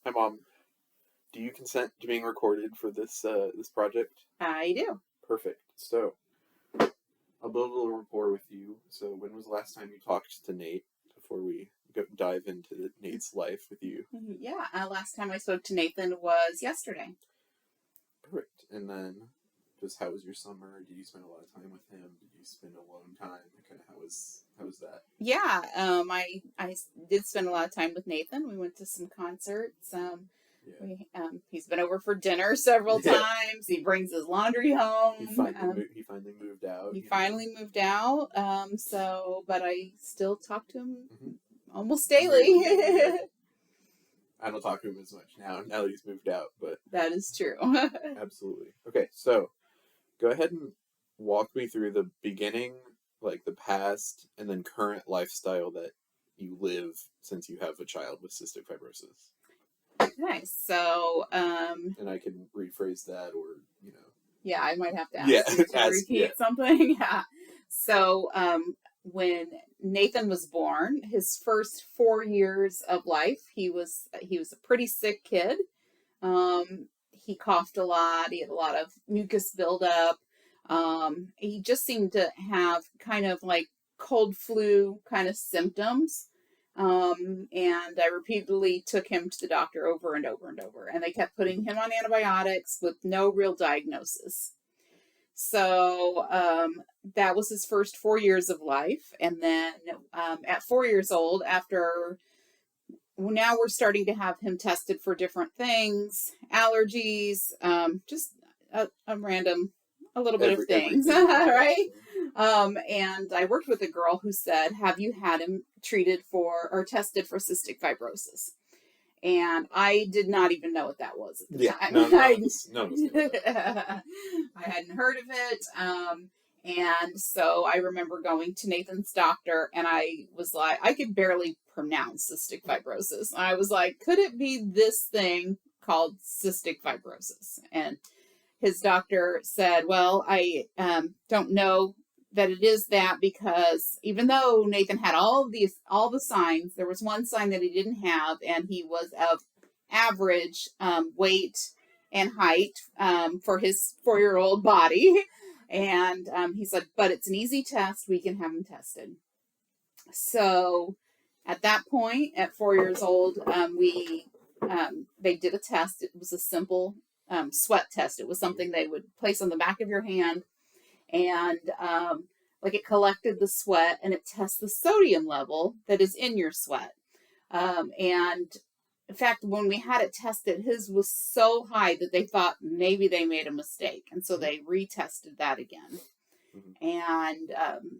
Hi, Mom. Do you consent to being recorded for this project? I do. Perfect. So, I'll build a little rapport with you. So, when was the last time you talked to Nate before we dive into Nate's life with you? Yeah, last time I spoke to Nathan was yesterday. Perfect. And then, just how was your summer? Did you spend a lot of time with him? Did you spend alone time? Kind of how was that? Yeah, I did spend a lot of time with Nathan. We went to some concerts. Yeah. He's been over for dinner several Yeah. times. He brings his laundry home. He finally moved out. He finally moved out. But I still talk to him almost Really? daily. I don't talk to him as much now that he's moved out, but That is true. absolutely. Okay, so go ahead and walk me through the beginning, like the past, and then current lifestyle that you live since you have a child with cystic fibrosis. Okay, so And I can rephrase that, or yeah, I might have to ask yeah, you to repeat something. Yeah. So, when Nathan was born, his first 4 years of life, he was a pretty sick kid. He coughed a lot. He had a lot of mucus buildup. He just seemed to have kind of like cold flu kind of symptoms. And I repeatedly took him to the doctor over and over and over, and they kept putting him on antibiotics with no real diagnosis. So that was his first 4 years of life. And then at 4 years old, now we're starting to have him tested for different things, allergies, just a little bit of things, right? And I worked with a girl who said, "Have you had him treated for or tested for cystic fibrosis?" And I did not even know what that was at the time. No, I hadn't heard of it. And so I remember going to Nathan's doctor, and I was like, I could barely pronounce cystic fibrosis. I was like, could it be this thing called cystic fibrosis? And his doctor said, well, I don't know that it is that, because even though Nathan had all the signs, there was one sign that he didn't have, and he was of average weight and height for his 4-year-old body. And he said, but it's an easy test. We can have him tested. So at that point, at 4 years old, they did a test. It was a simple sweat test. It was something they would place on the back of your hand, and like it collected the sweat, and it tests the sodium level that is in your sweat. And in fact, when we had it tested, his was so high that they thought maybe they made a mistake, and so they retested that again. And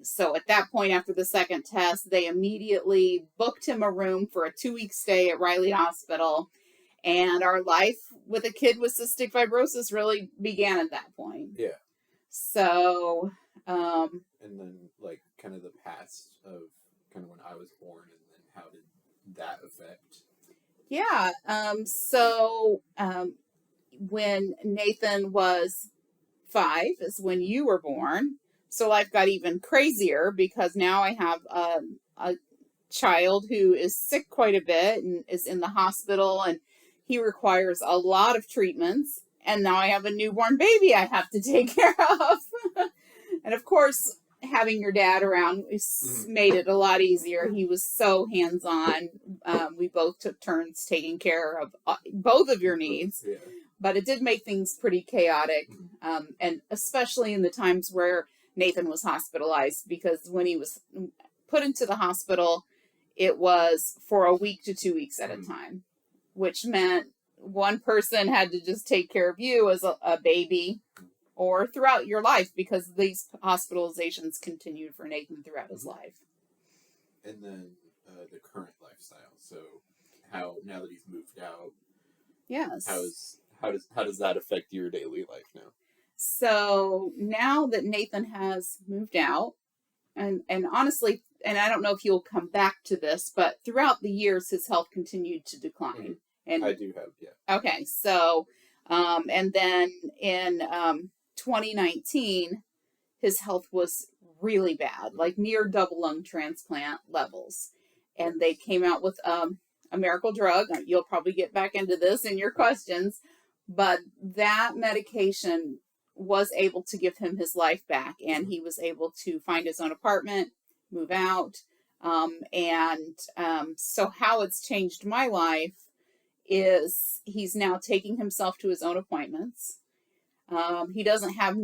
so at that point, after the second test, they immediately booked him a room for a 2-week stay at Riley Hospital. And our life with a kid with cystic fibrosis really began at that point. Yeah. So, and then like kind of the past of kind of when I was born, and then how did that affect? Yeah. When Nathan was 5 is when you were born. So life got even crazier, because now I have a child who is sick quite a bit and is in the hospital, and he requires a lot of treatments. And now I have a newborn baby I have to take care of. And of course, having your dad around made it a lot easier. He was so hands-on. We both took turns taking care of both of your needs. Yeah. But it did make things pretty chaotic, and especially in the times where Nathan was hospitalized, because when he was put into the hospital, it was for a week to 2 weeks at a time, which meant one person had to just take care of you as a baby or throughout your life, because these hospitalizations continued for Nathan throughout his life. And then the current lifestyle. So how, now that he's moved out, yes, how does that affect your daily life now? So now that Nathan has moved out, and honestly, and I don't know if you'll come back to this, but throughout the years, his health continued to decline. And I do have, yeah. Okay, so, and then in 2019, his health was really bad, like near double lung transplant levels. And they came out with a a miracle drug. You'll probably get back into this in your questions, but that medication was able to give him his life back, and he was able to find his own apartment, move out. So how it's changed my life is he's now taking himself to his own appointments. He doesn't have,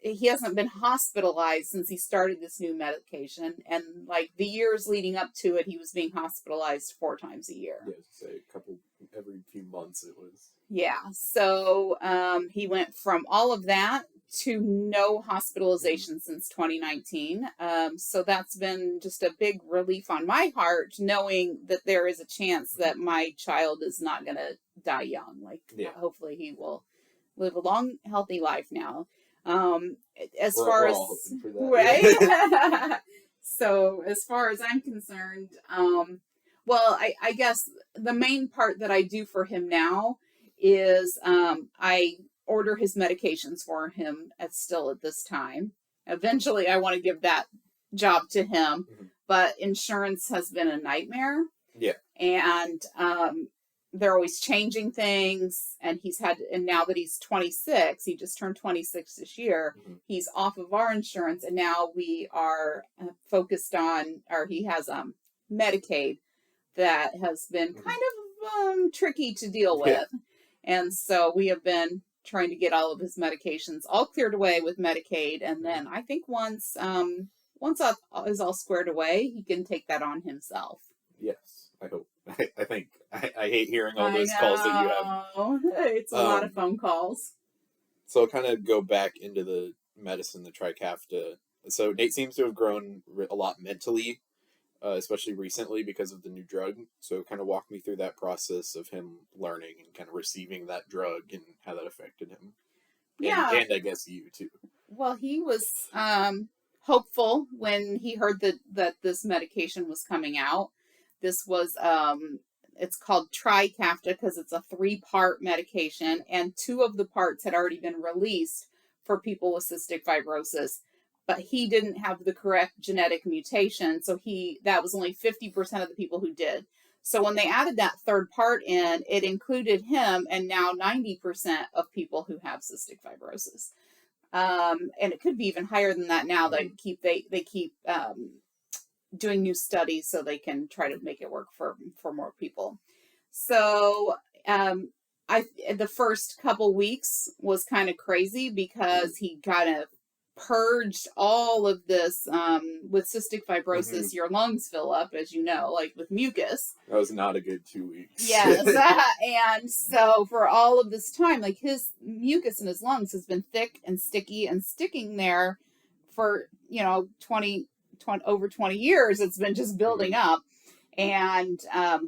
he hasn't been hospitalized since he started this new medication. And like the years leading up to it, he was being hospitalized 4 times a year. Yeah, say a couple, every few months it was. Yeah. So he went from all of that to no hospitalization since 2019. So that's been just a big relief on my heart, knowing that there is a chance that my child is not going to die young. Like, hopefully he will live a long, healthy life now. As far as, all hoping for that. Right? So as far as I'm concerned, well, I guess the main part that I do for him now is I order his medications for him at this time. Eventually, I want to give that job to him, but insurance has been a nightmare. Yeah. And they're always changing things, and and now that he's 26, he just turned 26 this year, he's off of our insurance, and now we are focused on, or he has Medicaid that has been kind of tricky to deal with. And so we have been trying to get all of his medications all cleared away with Medicaid. And then I think once that is all squared away, he can take that on himself. Yes, I hope. I think I hate hearing all those calls that you have. It's a lot of phone calls. So I'll kind of go back into the medicine, the Trikafta. So Nate seems to have grown a lot mentally, especially recently because of the new drug. So kind of walk me through that process of him learning and kind of receiving that drug and how that affected him. And I guess you too. Well, he was hopeful when he heard that this medication was coming out. This was it's called Trikafta because it's a 3-part medication, and 2 of the parts had already been released for people with cystic fibrosis. But he didn't have the correct genetic mutation, so that was only 50% of the people who did. So when they added that 3rd part in, it included him and now 90% of people who have cystic fibrosis. And it could be even higher than that now. They keep doing new studies so they can try to make it work for more people. So the first couple weeks was kind of crazy because he kind of purged all of this. With cystic fibrosis, your lungs fill up, as you know, like with mucus. That was not a good 2 weeks. Yes. And so for all of this time, like his mucus in his lungs has been thick and sticky and sticking there for, over 20 years. It's been just building up. And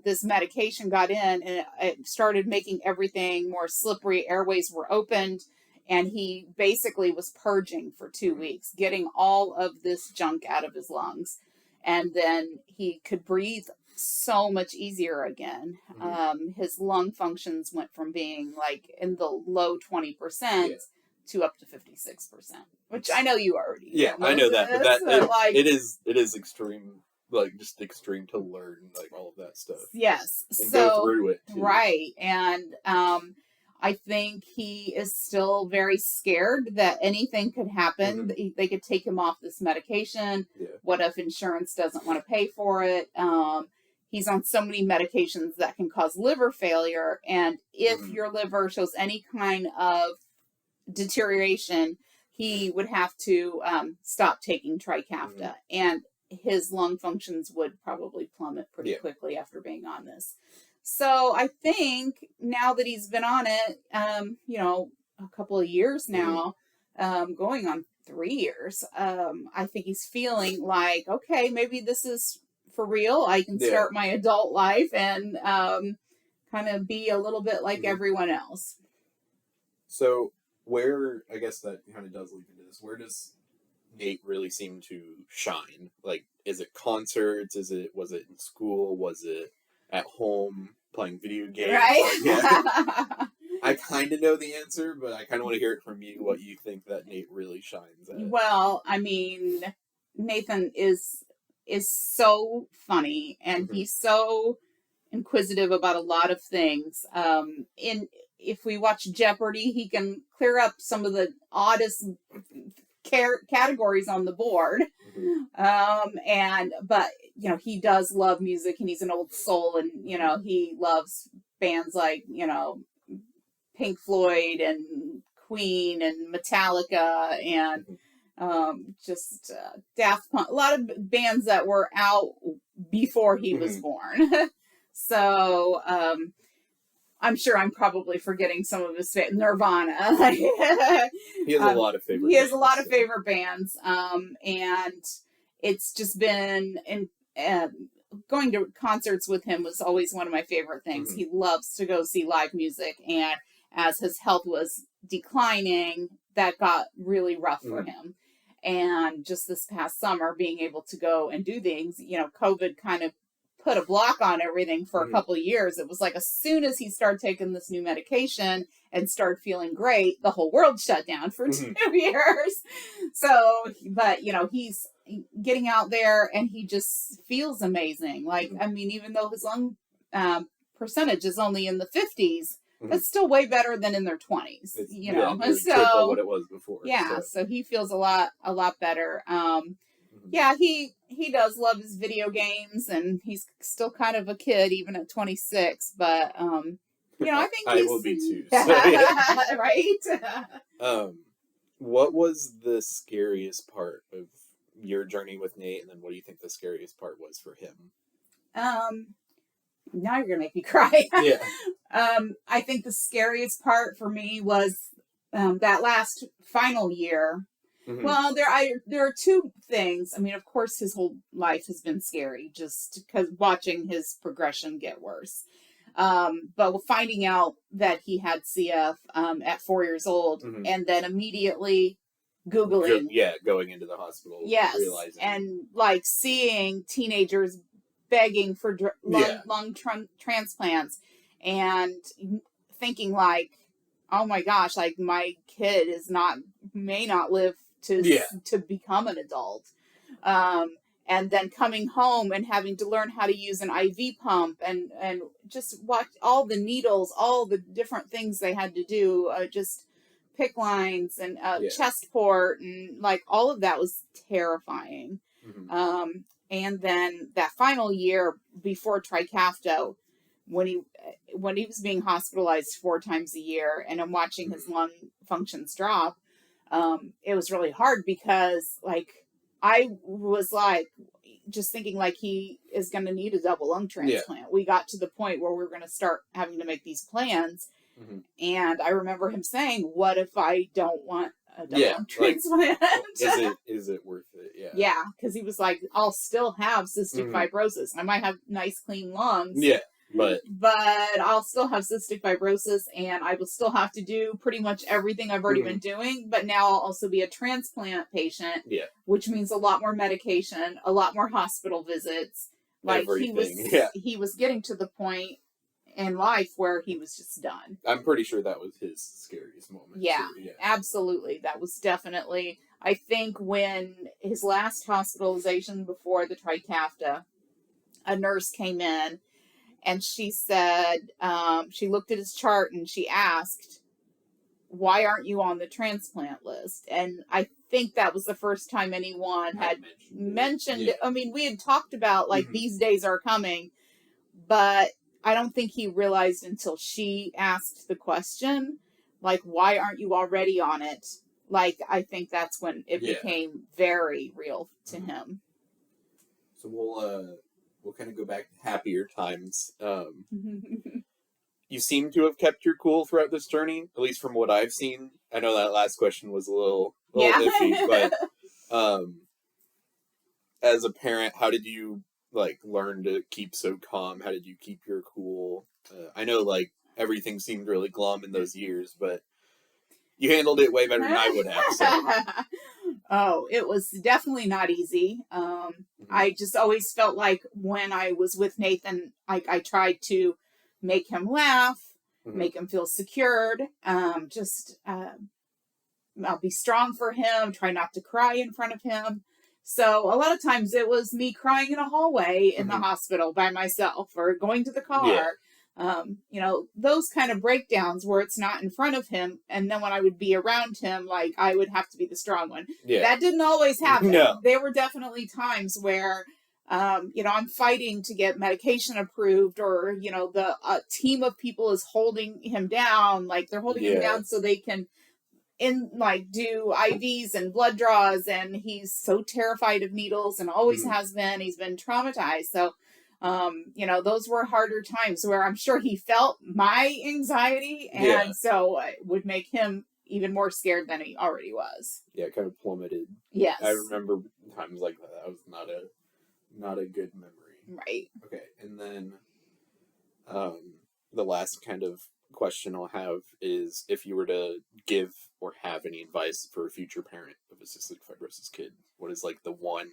this medication got in, and it started making everything more slippery. Airways were opened. And he basically was purging for 2 weeks, getting all of this junk out of his lungs. And then he could breathe so much easier again. His lung functions went from being like in the low 20% to up to 56%, which I know you already know. I know that. But it is extreme, like just extreme to learn like all of that stuff. Yes. And go through it too. Right. And I think he is still very scared that anything could happen. They could take him off this medication. What if insurance doesn't want to pay for it? He's on so many medications that can cause liver failure. And if your liver shows any kind of deterioration, he would have to stop taking Trikafta. And his lung functions would probably plummet pretty quickly after being on this. So I think now that he's been on it, a couple of years now, going on 3 years, I think he's feeling like, okay, maybe this is for real. I can start my adult life and kind of be a little bit like everyone else. So I guess that kind of does lead into this, where does Nate really seem to shine? Like, is it concerts? Was it in school? Was it at home playing video games? Right. I kind of know the answer, but I kind of want to hear it from you, what you think that Nate really shines at. Well, I mean, Nathan is so funny, and he's so inquisitive about a lot of things. If we watch Jeopardy, he can clear up some of the oddest categories on the board. But he does love music, and he's an old soul, and he loves bands like Pink Floyd and Queen and Metallica and just Daft Punk, a lot of bands that were out before he was born. So I'm sure I'm probably forgetting some of his Nirvana. He has a lot of favorite. He has a lot of favorite bands, and it's just been going to concerts with him was always one of my favorite things. He loves to go see live music, and as his health was declining, that got really rough for him. And just this past summer, being able to go and do things, COVID kind of put a block on everything for a couple of years. It was like as soon as he started taking this new medication and started feeling great, the whole world shut down for 2 years. So, but he's getting out there and he just feels amazing. Like, I mean, even though his lung percentage is only in the 50s, that's still way better than in their 20s. Triple what it was before. Yeah, so he feels a lot better. Yeah, he does love his video games, and he's still kind of a kid even at 26. But I think I will be too. So, yeah. Right. What was the scariest part of your journey with Nate, and then what do you think the scariest part was for him? Now you're gonna make me cry. Yeah. I think the scariest part for me was that last final year. Well, there are two things. I mean, of course, his whole life has been scary, just because watching his progression get worse. But finding out that he had CF at 4 years old, and then immediately Googling, going into the hospital, realizing, and like seeing teenagers begging for lung transplants, and thinking like, oh my gosh, like my kid may not live to become an adult. And then coming home and having to learn how to use an IV pump and just watch all the needles, all the different things they had to do, just PICC lines and chest port, and like all of that was terrifying. And then that final year before Trikafta, when he was being hospitalized 4 times a year, and I'm watching his lung functions drop, it was really hard because like I was like just thinking like he is going to need a double lung transplant. We got to the point where we were going to start having to make these plans, and I remember him saying, "What if I don't want a double lung transplant? Is it worth it?" Yeah, because he was like, "I'll still have cystic fibrosis. I might have nice clean lungs." But I'll still have cystic fibrosis, and I will still have to do pretty much everything I've already been doing. But now I'll also be a transplant patient, which means a lot more medication, a lot more hospital visits. Like he was getting to the point in life where he was just done. I'm pretty sure that was his scariest moment. Yeah, absolutely. That was definitely, I think, when his last hospitalization before the Trikafta, a nurse came in. And she said, she looked at his chart and she asked, "Why aren't you on the transplant list?" And I think that was the first time anyone had mentioned it. I mean, we had talked about like these days are coming, but I don't think he realized until she asked the question, like, "Why aren't you already on it?" Like, I think that's when it became very real to him. So we'll kind of go back to happier times. You seem to have kept your cool throughout this journey, at least from what I've seen. I know that last question was a little iffy, but as a parent, how did you like learn to keep so calm? How did you keep your cool? I know like everything seemed really glum in those years, but you handled it way better than I would have. So. Oh, it was definitely not easy. I just always felt like when I was with Nathan, I tried to make him laugh, make him feel secured, I'll be strong for him, try not to cry in front of him. So a lot of times it was me crying in a hallway in the Mhm. hospital by myself or going to the Yeah. car. Those kind of breakdowns where it's not in front of him. And then when I would be around him, like I would have to be the strong one. Yeah. That didn't always happen. No. There were definitely times where, I'm fighting to get medication approved, or, the team of people is holding him down. Like they're holding him Yeah. down so they can do IVs and blood draws, and he's so terrified of needles and always Mhm. has been. He's been traumatized. So those were harder times where I'm sure he felt my anxiety, Yeah. and so it would make him even more scared than he already was. Yeah, it kind of plummeted. Yes. I remember times like that. That was not a good memory. Right. Okay, and then the last kind of question I'll have is if you were to give or have any advice for a future parent of a cystic fibrosis kid, what is like the one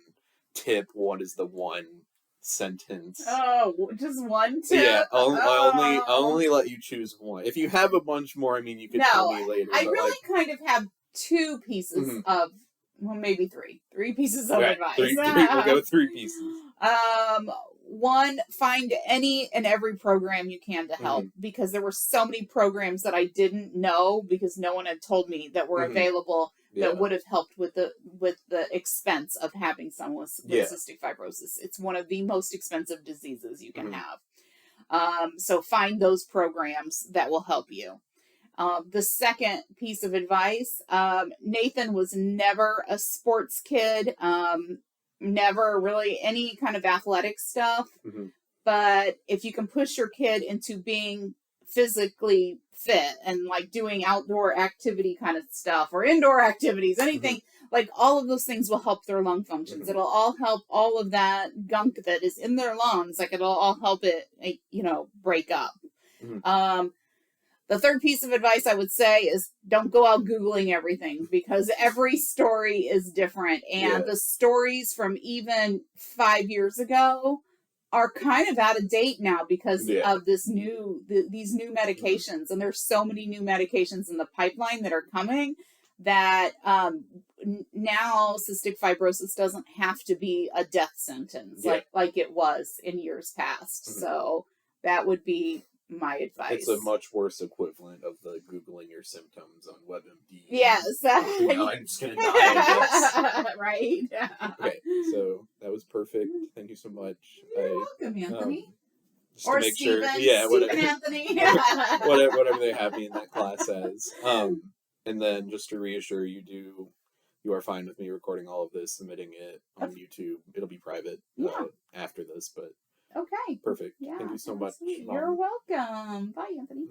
tip? What is the one sentence? Oh, just one tip? Yeah, I'll Oh. only let you choose one. If you have a bunch more, I mean, you could No, tell me later. I But really kind of have two pieces Mhm. of, well, maybe three pieces of Okay, advice. three. We'll go with 3 pieces. One, find any and every program you can to help, because there were so many programs that I didn't know because no one had told me that were available Yeah. that would have helped with the expense of having someone with Yeah. cystic fibrosis. It's one of the most expensive diseases you can have. So find those programs that will help you. The second piece of advice, Nathan was never a sports kid, never really any kind of athletic stuff. But if you can push your kid into being physically fit and like doing outdoor activity kind of stuff or indoor activities, anything, like all of those things will help their lung functions. It'll all help all of that gunk that is in their lungs. Like it'll all help it, break up. The third piece of advice I would say is don't go out Googling everything, because every story is different. And the stories from even 5 years ago are kind of out of date now because of these new medications. And there's so many new medications in the pipeline that are coming that now cystic fibrosis doesn't have to be a death sentence like it was in years past. So that would be my advice. It's a much worse equivalent of the Googling your symptoms on WebMD. Yes. I'm just going to die of this. Right. Okay, so that was perfect. Thank you so much. You're welcome, Anthony. Just or to make Steven, sure, yeah, Steven Anthony. whatever they have me in that class as. And then just to reassure you, you are fine with me recording all of this, submitting it on YouTube. It'll be private after this, but okay. perfect. Thank you so much. You're welcome. Bye, Anthony.